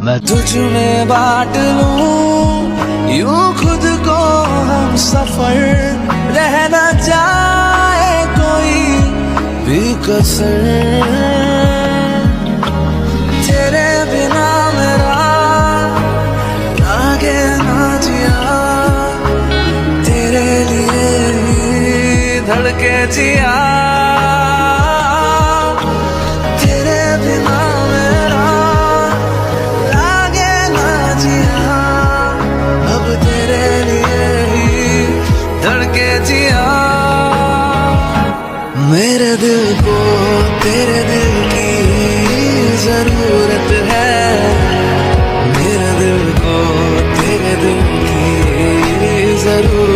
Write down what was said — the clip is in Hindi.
मैं तुझ में बांट लूं यूं खुद को हम सफर, रह न जाए कोई भी कसर। तेरे बिना मेरा लागे ना जिया, तेरे लिए ही धड़के जिया। तेरे बिना मेरा लागे ना जिया, अब तेरे लिए ही धड़के जिया। मेरे दिल को तेरे दिल की जरूरत है, मेरे दिल को तेरे दिल की जरूरत